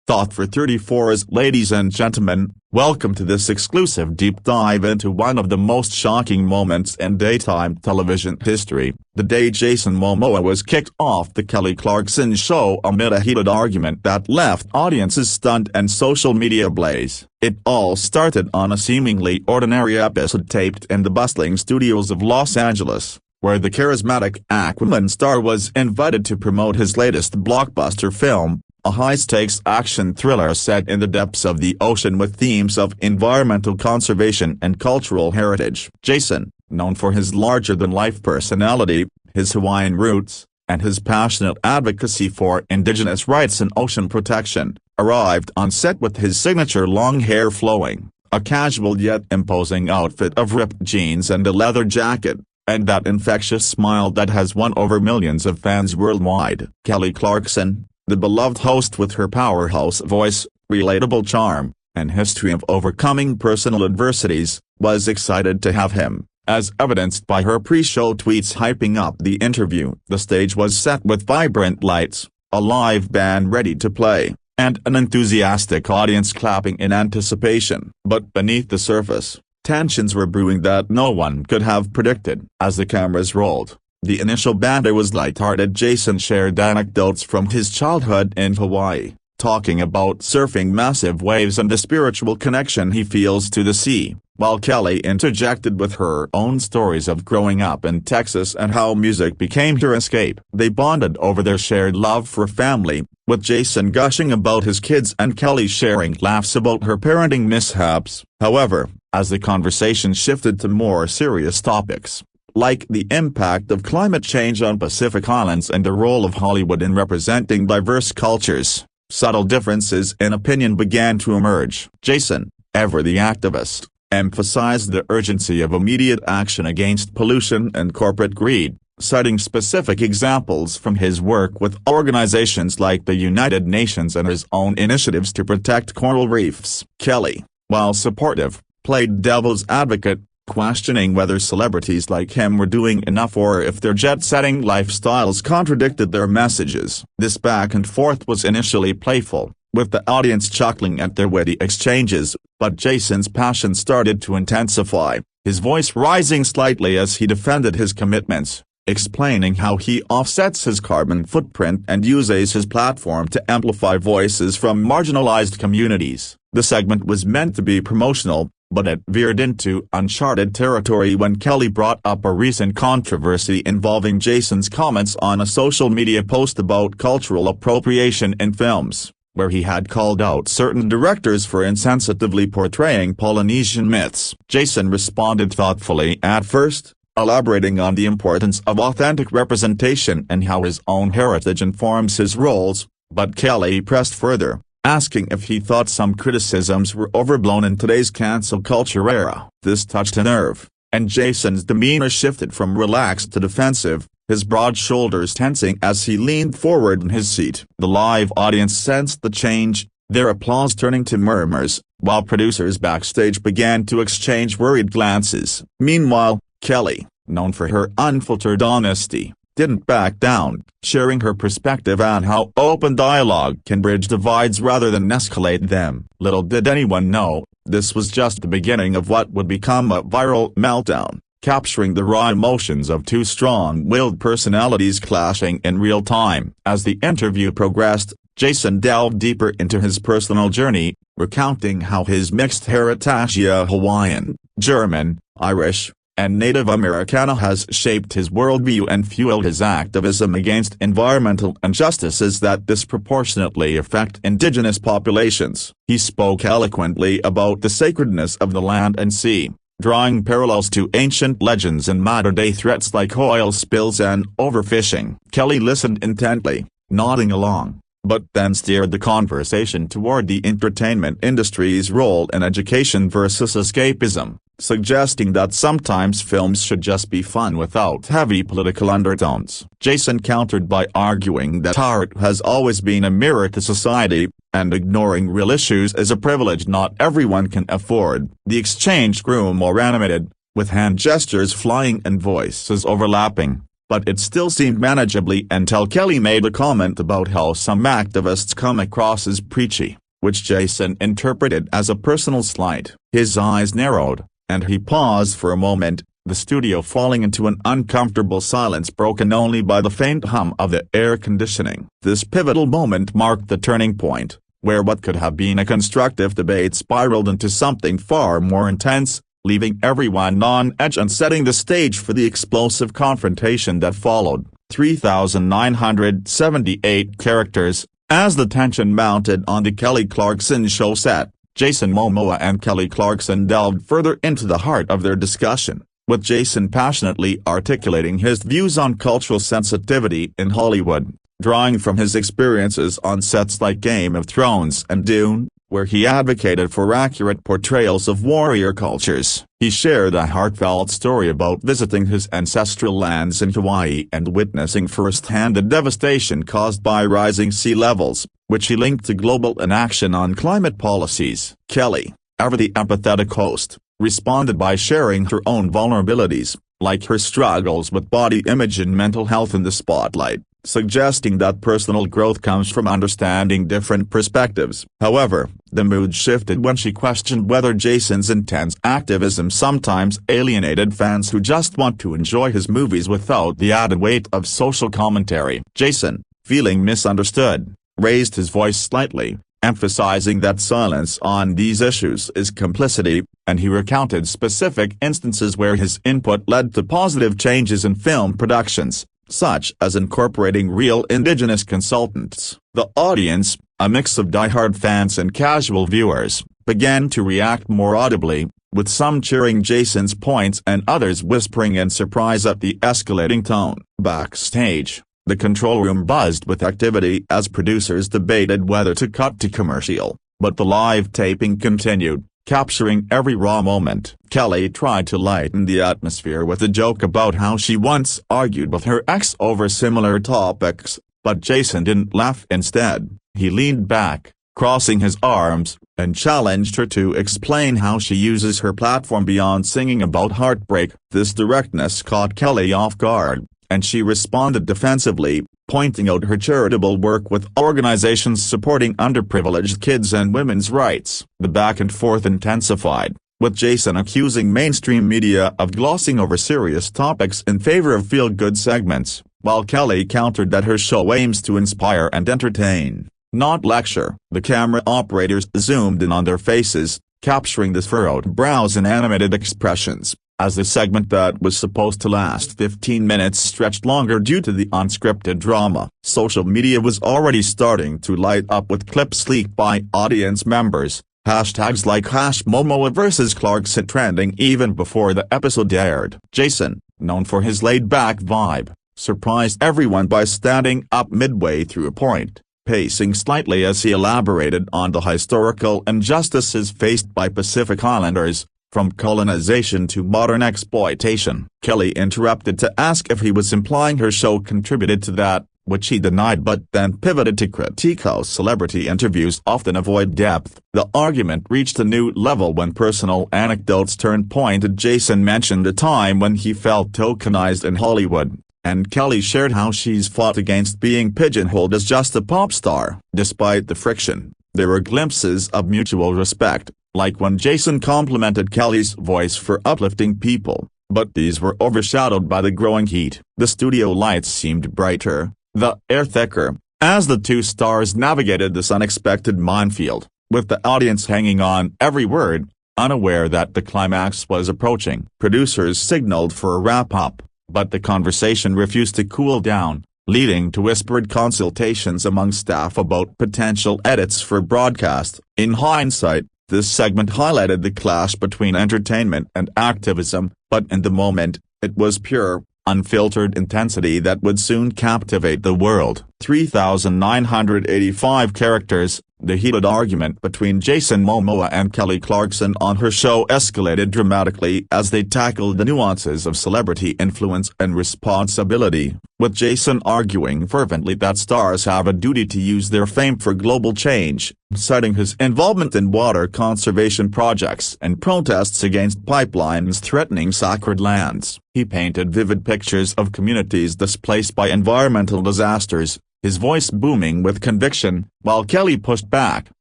Thought for 34's. Ladies and gentlemen, welcome to this exclusive deep dive into one of the most shocking moments in daytime television history, the day Jason Momoa was kicked off the Kelly Clarkson Show amid a heated argument that left audiences stunned and social media ablaze. It all started on a seemingly ordinary episode taped in the bustling studios of Los Angeles, where the charismatic Aquaman star was invited to promote his latest blockbuster film, a high-stakes action thriller set in the depths of the ocean with themes of environmental conservation and cultural heritage. Jason, known for his larger-than-life personality, his Hawaiian roots, and his passionate advocacy for indigenous rights and ocean protection, arrived on set with his signature long hair flowing, a casual yet imposing outfit of ripped jeans and a leather jacket, and that infectious smile that has won over millions of fans worldwide. Kelly Clarkson, the beloved host with her powerhouse voice, relatable charm, and history of overcoming personal adversities, was excited to have him, as evidenced by her pre-show tweets hyping up the interview. The stage was set with vibrant lights, a live band ready to play, and an enthusiastic audience clapping in anticipation. But beneath the surface, tensions were brewing that no one could have predicted. As the cameras rolled, the initial banter was lighthearted. Jason shared anecdotes from his childhood in Hawaii, talking about surfing massive waves and the spiritual connection he feels to the sea, while Kelly interjected with her own stories of growing up in Texas and how music became her escape. They bonded over their shared love for family, with Jason gushing about his kids and Kelly sharing laughs about her parenting mishaps. However, as the conversation shifted to more serious topics, like the impact of climate change on Pacific Islands and the role of Hollywood in representing diverse cultures, subtle differences in opinion began to emerge. Jason, ever the activist, emphasized the urgency of immediate action against pollution and corporate greed, citing specific examples from his work with organizations like the United Nations and his own initiatives to protect coral reefs. Kelly, while supportive, played devil's advocate, questioning whether celebrities like him were doing enough or if their jet-setting lifestyles contradicted their messages. This back and forth was initially playful, with the audience chuckling at their witty exchanges, but Jason's passion started to intensify, his voice rising slightly as he defended his commitments, explaining how he offsets his carbon footprint and uses his platform to amplify voices from marginalized communities. The segment was meant to be promotional, but it veered into uncharted territory when Kelly brought up a recent controversy involving Jason's comments on a social media post about cultural appropriation in films, where he had called out certain directors for insensitively portraying Polynesian myths. Jason responded thoughtfully at first, elaborating on the importance of authentic representation and how his own heritage informs his roles, but Kelly pressed further, asking if he thought some criticisms were overblown in today's cancel culture era. This touched a nerve, and Jason's demeanor shifted from relaxed to defensive, his broad shoulders tensing as he leaned forward in his seat. The live audience sensed the change, their applause turning to murmurs, while producers backstage began to exchange worried glances. Meanwhile, Kelly, known for her unfiltered honesty, didn't back down, sharing her perspective on how open dialogue can bridge divides rather than escalate them. Little did anyone know, this was just the beginning of what would become a viral meltdown, capturing the raw emotions of two strong-willed personalities clashing in real time. As the interview progressed, Jason delved deeper into his personal journey, recounting how his mixed heritage, Hawaiian, German, Irish, and Native Americana, has shaped his worldview and fueled his activism against environmental injustices that disproportionately affect indigenous populations. He spoke eloquently about the sacredness of the land and sea, drawing parallels to ancient legends and modern-day threats like oil spills and overfishing. Kelly listened intently, nodding along, but then steered the conversation toward the entertainment industry's role in education versus escapism, suggesting that sometimes films should just be fun without heavy political undertones. Jason countered by arguing that art has always been a mirror to society, and ignoring real issues is a privilege not everyone can afford. The exchange grew more animated, with hand gestures flying and voices overlapping, but it still seemed manageably until Kelly made a comment about how some activists come across as preachy, which Jason interpreted as a personal slight. His eyes narrowed, and he paused for a moment, the studio falling into an uncomfortable silence broken only by the faint hum of the air conditioning. This pivotal moment marked the turning point, where what could have been a constructive debate spiraled into something far more intense, leaving everyone on edge and setting the stage for the explosive confrontation that followed. 3,978 characters. As the tension mounted on the Kelly Clarkson Show set, Jason Momoa and Kelly Clarkson delved further into the heart of their discussion, with Jason passionately articulating his views on cultural sensitivity in Hollywood, drawing from his experiences on sets like Game of Thrones and Dune, where he advocated for accurate portrayals of warrior cultures. He shared a heartfelt story about visiting his ancestral lands in Hawaii and witnessing firsthand the devastation caused by rising sea levels, which he linked to global inaction on climate policies. Kelly, ever the empathetic host, responded by sharing her own vulnerabilities, like her struggles with body image and mental health in the spotlight, suggesting that personal growth comes from understanding different perspectives. However, the mood shifted when she questioned whether Jason's intense activism sometimes alienated fans who just want to enjoy his movies without the added weight of social commentary. Jason, feeling misunderstood, raised his voice slightly, emphasizing that silence on these issues is complicity, and he recounted specific instances where his input led to positive changes in film productions, such as incorporating real indigenous consultants. The audience, a mix of diehard fans and casual viewers, began to react more audibly, with some cheering Jason's points and others whispering in surprise at the escalating tone. Backstage, the control room buzzed with activity as producers debated whether to cut to commercial, but the live taping continued, capturing every raw moment. Kelly tried to lighten the atmosphere with a joke about how she once argued with her ex over similar topics, but Jason didn't laugh. Instead, he leaned back, crossing his arms, and challenged her to explain how she uses her platform beyond singing about heartbreak. This directness caught Kelly off guard, and she responded defensively, pointing out her charitable work with organizations supporting underprivileged kids and women's rights. The back and forth intensified, with Jason accusing mainstream media of glossing over serious topics in favor of feel-good segments, while Kelly countered that her show aims to inspire and entertain, not lecture. The camera operators zoomed in on their faces, capturing the furrowed brows and animated expressions, as the segment that was supposed to last 15 minutes stretched longer due to the unscripted drama. Social media was already starting to light up with clips leaked by audience members, hashtags like #Momoa vs Clarkson trending even before the episode aired. Jason, known for his laid-back vibe, surprised everyone by standing up midway through a point, pacing slightly as he elaborated on the historical injustices faced by Pacific Islanders, from colonization to modern exploitation. Kelly interrupted to ask if he was implying her show contributed to that, which he denied, but then pivoted to critique how celebrity interviews often avoid depth. The argument reached a new level when personal anecdotes turned pointed. Jason mentioned a time when he felt tokenized in Hollywood, and Kelly shared how she's fought against being pigeonholed as just a pop star. Despite the friction, there were glimpses of mutual respect, like when Jason complimented Kelly's voice for uplifting people, but these were overshadowed by the growing heat. The studio lights seemed brighter, the air thicker, as the two stars navigated this unexpected minefield, with the audience hanging on every word, unaware that the climax was approaching. Producers signaled for a wrap-up, but the conversation refused to cool down, leading to whispered consultations among staff about potential edits for broadcast. In hindsight, this segment highlighted the clash between entertainment and activism, but in the moment, it was pure, unfiltered intensity that would soon captivate the world. 3,985 characters. The heated argument between Jason Momoa and Kelly Clarkson on her show escalated dramatically as they tackled the nuances of celebrity influence and responsibility, with Jason arguing fervently that stars have a duty to use their fame for global change, citing his involvement in water conservation projects and protests against pipelines threatening sacred lands. He painted vivid pictures of communities displaced by environmental disasters, his voice booming with conviction, while Kelly pushed back,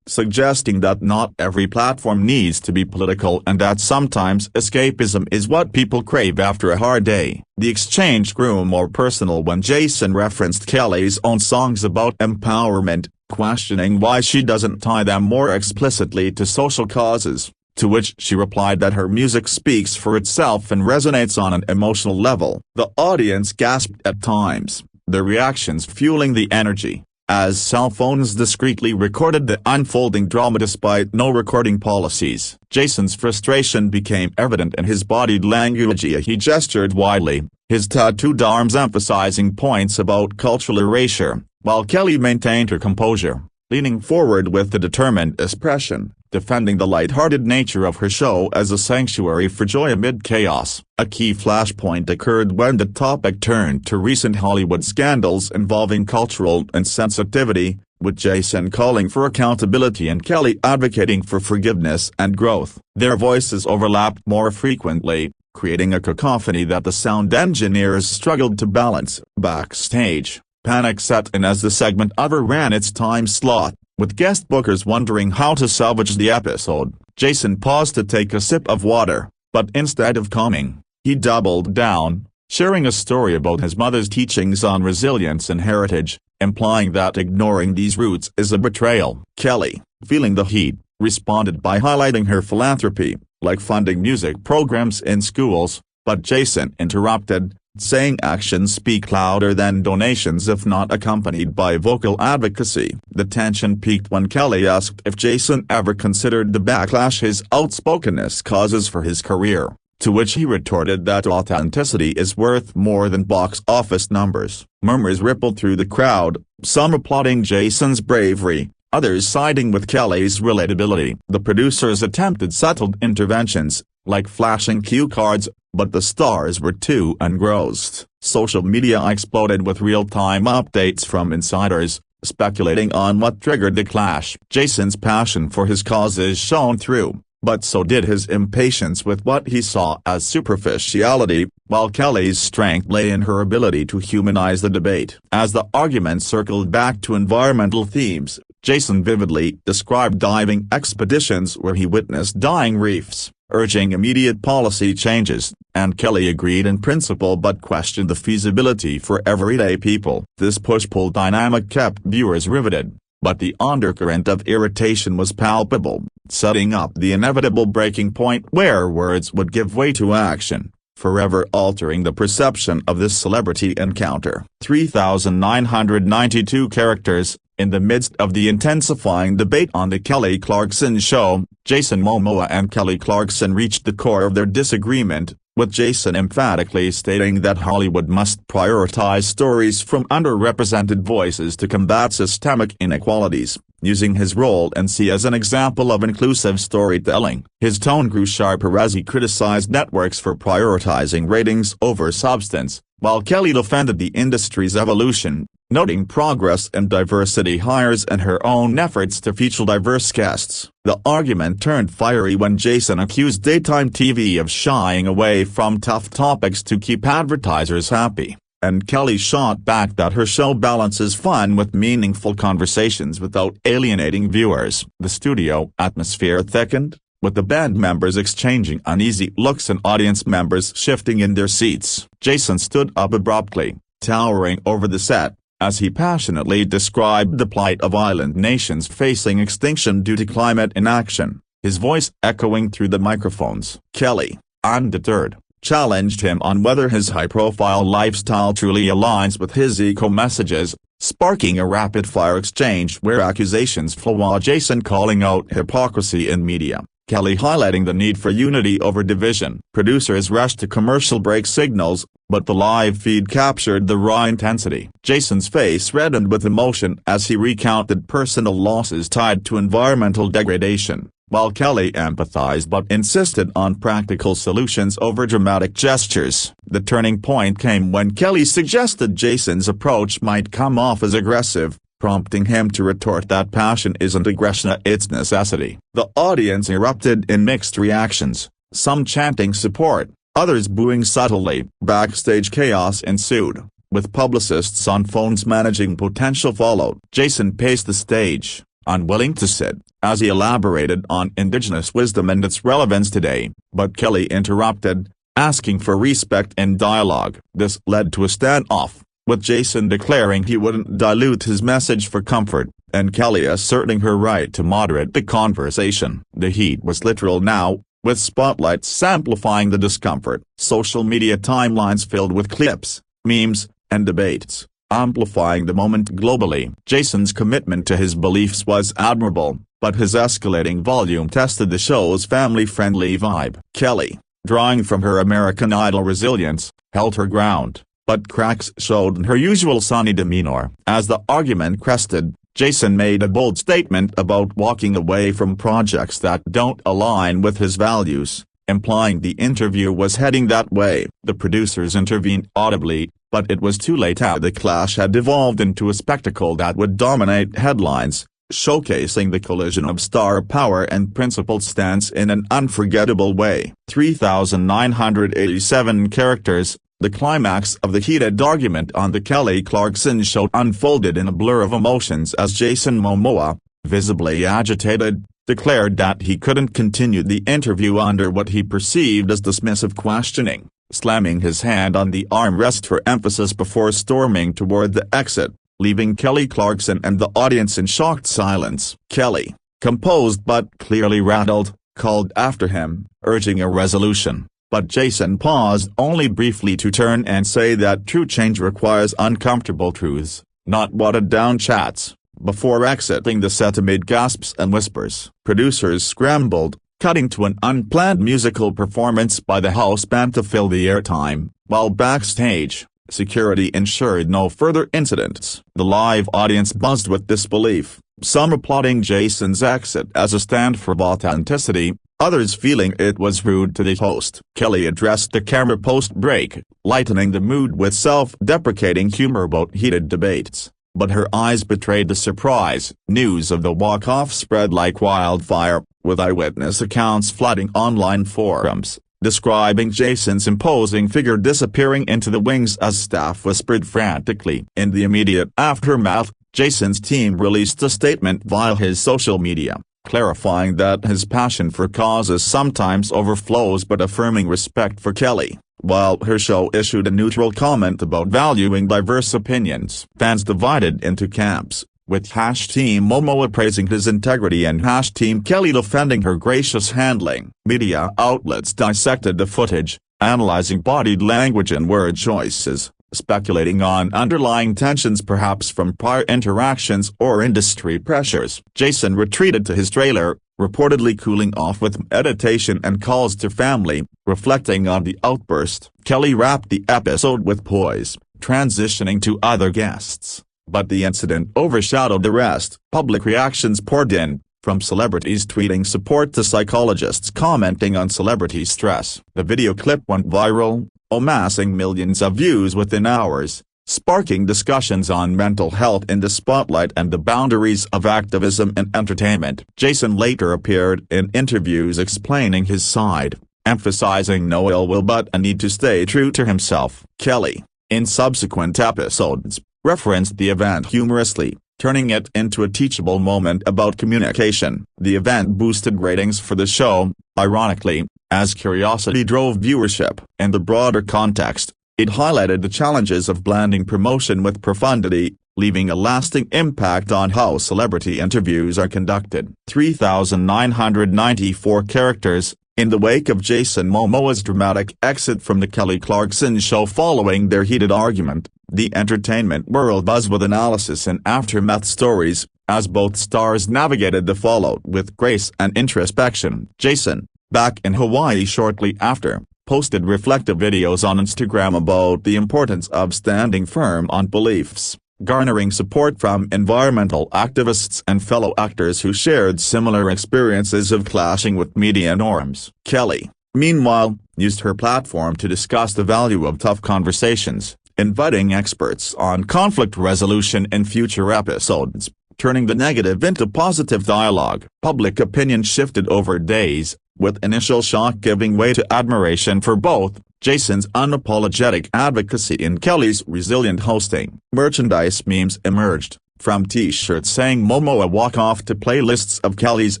suggesting that not every platform needs to be political and that sometimes escapism is what people crave after a hard day. The exchange grew more personal when Jason referenced Kelly's own songs about empowerment, questioning why she doesn't tie them more explicitly to social causes, to which she replied that her music speaks for itself and resonates on an emotional level. The audience gasped at times, their reactions fueling the energy, as cell phones discreetly recorded the unfolding drama despite no recording policies. Jason's frustration became evident in his body language. He gestured widely, his tattooed arms emphasizing points about cultural erasure, while Kelly maintained her composure, leaning forward with a determined expression, defending the light-hearted nature of her show as a sanctuary for joy amid chaos. A key flashpoint occurred when the topic turned to recent Hollywood scandals involving cultural insensitivity, with Jason calling for accountability and Kelly advocating for forgiveness and growth. Their voices overlapped more frequently, creating a cacophony that the sound engineers struggled to balance. Backstage, panic set in as the segment overran its time slot, with guest bookers wondering how to salvage the episode. Jason paused to take a sip of water, but instead of calming, he doubled down, sharing a story about his mother's teachings on resilience and heritage, implying that ignoring these roots is a betrayal. Kelly, feeling the heat, responded by highlighting her philanthropy, like funding music programs in schools, but Jason interrupted, saying actions speak louder than donations if not accompanied by vocal advocacy. The tension peaked when Kelly asked if Jason ever considered the backlash his outspokenness causes for his career, to which he retorted that authenticity is worth more than box office numbers. Murmurs rippled through the crowd, some applauding Jason's bravery, others siding with Kelly's relatability. The producers attempted subtle interventions, like flashing cue cards, but the stars were too engrossed. Social media exploded with real-time updates from insiders, speculating on what triggered the clash. Jason's passion for his causes shone through, but so did his impatience with what he saw as superficiality, while Kelly's strength lay in her ability to humanize the debate. As the argument circled back to environmental themes, Jason vividly described diving expeditions where he witnessed dying reefs, urging immediate policy changes, and Kelly agreed in principle but questioned the feasibility for everyday people. This push-pull dynamic kept viewers riveted, but the undercurrent of irritation was palpable, setting up the inevitable breaking point where words would give way to action, forever altering the perception of this celebrity encounter. 3,992 characters. In the midst of the intensifying debate on The Kelly Clarkson Show, Jason Momoa and Kelly Clarkson reached the core of their disagreement, with Jason emphatically stating that Hollywood must prioritize stories from underrepresented voices to combat systemic inequalities, using his role in C as an example of inclusive storytelling. His tone grew sharper as he criticized networks for prioritizing ratings over substance, while Kelly defended the industry's evolution, noting progress in diversity hires and her own efforts to feature diverse guests. The argument turned fiery when Jason accused daytime TV of shying away from tough topics to keep advertisers happy, and Kelly shot back that her show balances fun with meaningful conversations without alienating viewers. The studio atmosphere thickened, with the band members exchanging uneasy looks and audience members shifting in their seats. Jason stood up abruptly, towering over the set, as he passionately described the plight of island nations facing extinction due to climate inaction, his voice echoing through the microphones. Kelly, undeterred, challenged him on whether his high-profile lifestyle truly aligns with his eco-messages, sparking a rapid-fire exchange where accusations flew while Jason calling out hypocrisy in media. Kelly highlighting the need for unity over division. Producers rushed to commercial break signals, but the live feed captured the raw intensity. Jason's face reddened with emotion as he recounted personal losses tied to environmental degradation, while Kelly empathized but insisted on practical solutions over dramatic gestures. The turning point came when Kelly suggested Jason's approach might come off as aggressive, prompting him to retort that passion isn't aggression, it's necessity. The audience erupted in mixed reactions, some chanting support, others booing subtly. Backstage chaos ensued, with publicists on phones managing potential fallout. Jason paced the stage, unwilling to sit, as he elaborated on Indigenous wisdom and its relevance today, but Kelly interrupted, asking for respect and dialogue. This led to a standoff, with Jason declaring he wouldn't dilute his message for comfort, and Kelly asserting her right to moderate the conversation. The heat was literal now, with spotlights amplifying the discomfort. Social media timelines filled with clips, memes, and debates, amplifying the moment globally. Jason's commitment to his beliefs was admirable, but his escalating volume tested the show's family-friendly vibe. Kelly, drawing from her American Idol resilience, held her ground, but cracks showed in her usual sunny demeanor. As the argument crested, Jason made a bold statement about walking away from projects that don't align with his values, implying the interview was heading that way. The producers intervened audibly, but it was too late as the clash had devolved into a spectacle that would dominate headlines, showcasing the collision of star power and principled stance in an unforgettable way. 3,987 characters. The climax of the heated argument on the Kelly Clarkson Show unfolded in a blur of emotions as Jason Momoa, visibly agitated, declared that he couldn't continue the interview under what he perceived as dismissive questioning, slamming his hand on the armrest for emphasis before storming toward the exit, leaving Kelly Clarkson and the audience in shocked silence. Kelly, composed but clearly rattled, called after him, urging a resolution. But Jason paused only briefly to turn and say that true change requires uncomfortable truths, not watered-down chats, before exiting the set amid gasps and whispers. Producers scrambled, cutting to an unplanned musical performance by the house band to fill the airtime, while backstage, security ensured no further incidents. The live audience buzzed with disbelief, some applauding Jason's exit as a stand for authenticity, others feeling it was rude to the host. Kelly addressed the camera post-break, lightening the mood with self-deprecating humor about heated debates, but her eyes betrayed the surprise. News of the walk-off spread like wildfire, with eyewitness accounts flooding online forums, describing Jason's imposing figure disappearing into the wings as staff whispered frantically. In the immediate aftermath, Jason's team released a statement via his social media, clarifying that his passion for causes sometimes overflows but affirming respect for Kelly, while her show issued a neutral comment about valuing diverse opinions. Fans divided into camps, with #Team Momoa praising his integrity and #Team Kelly defending her gracious handling. Media outlets dissected the footage, analyzing body language and word choices, speculating on underlying tensions perhaps from prior interactions or industry pressures. Jason retreated to his trailer, reportedly cooling off with meditation and calls to family, reflecting on the outburst. Kelly wrapped the episode with poise, transitioning to other guests, but the incident overshadowed the rest. Public reactions poured in, from celebrities tweeting support to psychologists commenting on celebrity stress. The video clip went viral, amassing millions of views within hours, sparking discussions on mental health in the spotlight and the boundaries of activism and entertainment. Jason later appeared in interviews explaining his side, emphasizing no ill will but a need to stay true to himself. Kelly, in subsequent episodes, referenced the event humorously, turning it into a teachable moment about communication. The event boosted ratings for the show, ironically, as curiosity drove viewership. In the broader context, it highlighted the challenges of blending promotion with profundity, leaving a lasting impact on how celebrity interviews are conducted. 3,994 characters. In the wake of Jason Momoa's dramatic exit from the Kelly Clarkson Show following their heated argument, the entertainment world buzzed with analysis and aftermath stories, as both stars navigated the fallout with grace and introspection. Jason, back in Hawaii shortly after, posted reflective videos on Instagram about the importance of standing firm on beliefs, garnering support from environmental activists and fellow actors who shared similar experiences of clashing with media norms. Kelly, meanwhile, used her platform to discuss the value of tough conversations, inviting experts on conflict resolution in future episodes, turning the negative into positive dialogue. Public opinion shifted over days, with initial shock giving way to admiration for both Jason's unapologetic advocacy and Kelly's resilient hosting. Merchandise memes emerged, from t-shirts saying Momoa walk off to playlists of Kelly's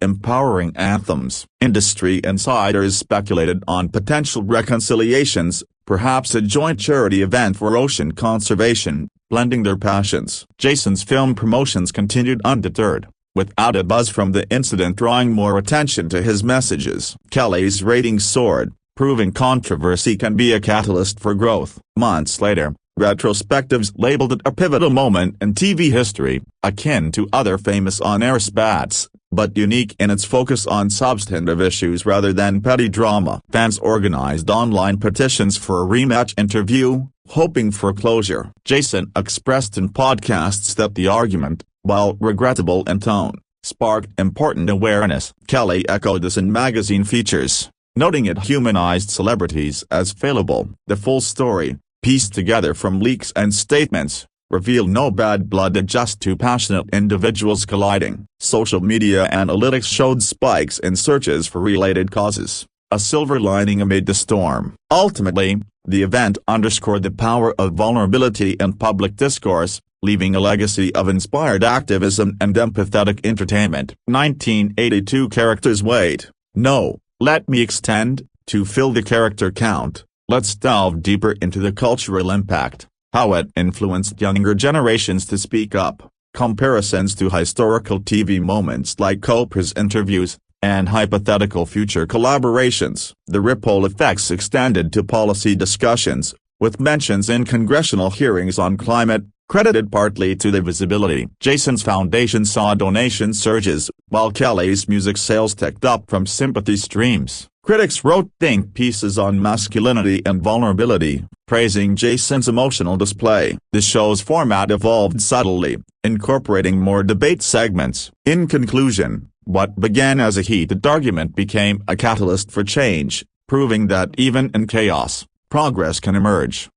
empowering anthems. Industry insiders speculated on potential reconciliations, perhaps a joint charity event for ocean conservation, blending their passions. Jason's film promotions continued undeterred, with added buzz from the incident drawing more attention to his messages. Kelly's ratings soared, proving controversy can be a catalyst for growth. Months later, retrospectives labeled it a pivotal moment in TV history, akin to other famous on-air spats, but unique in its focus on substantive issues rather than petty drama. Fans organized online petitions for a rematch interview, hoping for closure. Jason expressed in podcasts that the argument, while regrettable in tone, sparked important awareness. Kelly echoed this in magazine features, noting it humanized celebrities as fallible. The full story, pieced together from leaks and statements, revealed no bad blood, just two passionate individuals colliding. Social media analytics showed spikes in searches for related causes, a silver lining amid the storm. Ultimately, the event underscored the power of vulnerability in public discourse, leaving a legacy of inspired activism and empathetic entertainment. 1982 characters. Wait, no, let me extend, to fill the character count. Let's delve deeper into the cultural impact, how it influenced younger generations to speak up, comparisons to historical TV moments like Oprah's interviews, and hypothetical future collaborations. The ripple effects extended to policy discussions, with mentions in congressional hearings on climate, credited partly to the visibility. Jason's foundation saw donation surges, while Kelly's music sales ticked up from sympathy streams. Critics wrote think pieces on masculinity and vulnerability, praising Jason's emotional display. The show's format evolved subtly, incorporating more debate segments. In conclusion, what began as a heated argument became a catalyst for change, proving that even in chaos, progress can emerge.